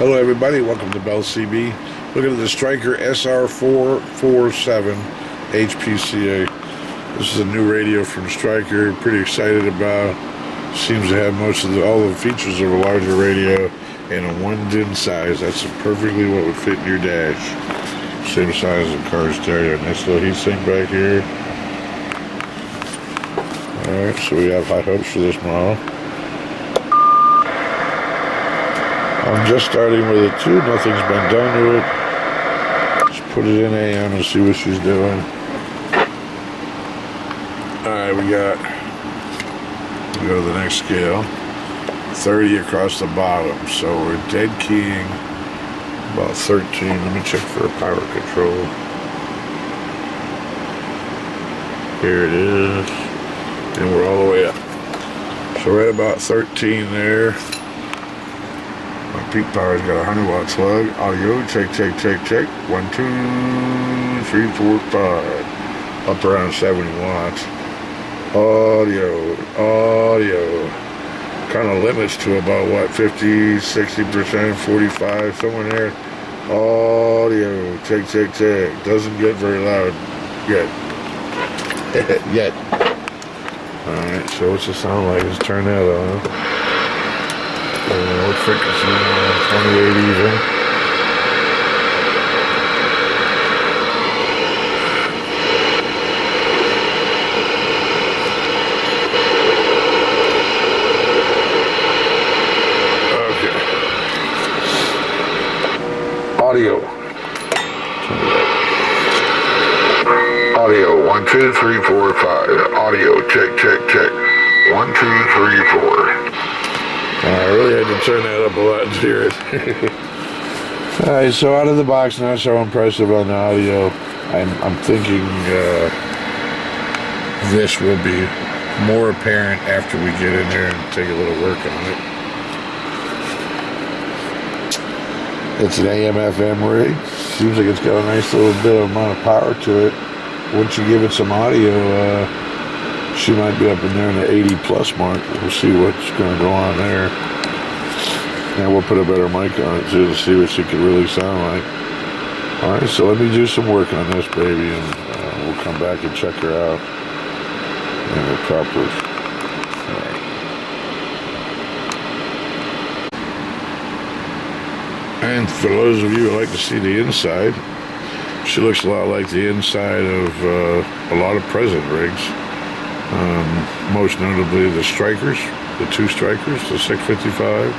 Hello everybody, welcome to Bell CB. Looking at the Striker SR447 HPCA. This is a new radio from Striker, pretty excited about. Seems to have all the features of a larger radio and a 1 DIN size. That's perfectly what would fit in your dash. Same size as a car stereo. Nice little heatsink back here. Alright, so we have high hopes for this model. I'm just starting with it too, nothing's been done to it. Just put it in AM and see what she's doing. Alright, we go to the next scale. 30 across the bottom, so we're dead keying about 13. Let me check for a power control. Here it is. And we're all the way up. So right about 13 there. My peak power's got a 100 watt slug. Audio, check. 1, 2, 3, 4, 5. Up around 70 watts. Audio. Kind of limits to about what, 50, 60%, 45, somewhere there. Audio, check. Doesn't get very loud yet. Yet. Alright, so what's it sound like? Let's turn that on. What frequency? 28 even. Okay. Audio. Audio, 1, 2, 3, 4, 5. Audio, check. 1, 2, 3, 4. I really had to turn that up a lot to hear it. Alright, so out of the box, not so impressive on the audio. I'm thinking this will be more apparent after we get in there and take a little work on it. It's an AM/FM rig. Seems like it's got a nice little bit of amount of power to it. Once you give it some audio, she might be up in there in the 80 plus mark. We'll see what's going to go on there. And we'll put a better mic on it too to see what she could really sound like. Alright, so let me do some work on this baby and we'll come back and check her out in the proper. And for those of you who like to see the inside, she looks a lot like the inside of a lot of present rigs. Most notably the Strikers, the 2 Strikers, the 655,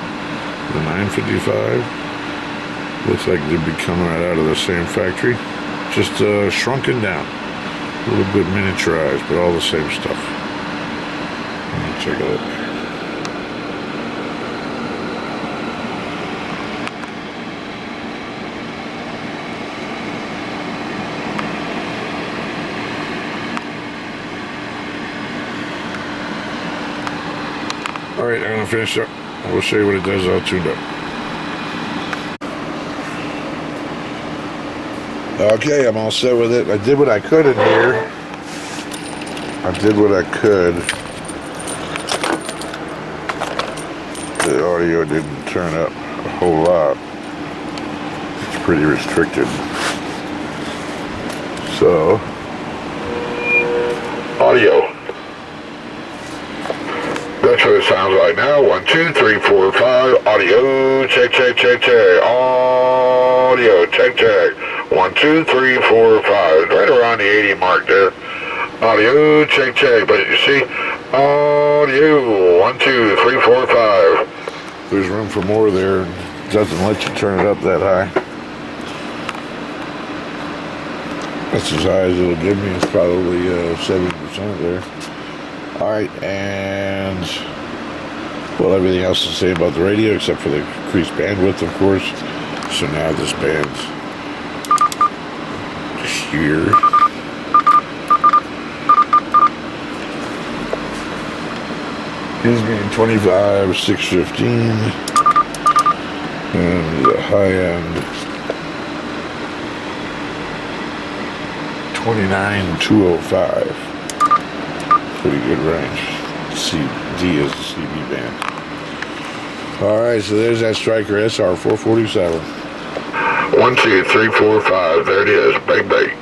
the 955. Looks like they'd be coming right out of the same factory. Just shrunken down. A little bit miniaturized, but all the same stuff. Let me check it out. Alright, I'm going to finish up. We'll show you what it does all tuned up. Okay, I'm all set with it. I did what I could in here. The audio didn't turn up a whole lot. It's pretty restricted. So, audio. That's what it sounds like now. 1, 2, 3, 4, 5. Audio, check. Audio, check. 1, 2, 3, 4, 5. Right around the 80 mark there. Audio, check. But you see, audio, 1, 2, 3, 4, 5. There's room for more there. It doesn't let you turn it up that high. That's as high as it'll give me. It's probably 70% there. Alright, and well, everything else is the same about the radio except for the increased bandwidth, of course. So now this band's here. He's being 25, 615, and the high end 29, 205. Pretty good range. D is the CB band. All right, so there's that Striker SR 447. 1, 2, 3, 4, 5. There it is. Big bait.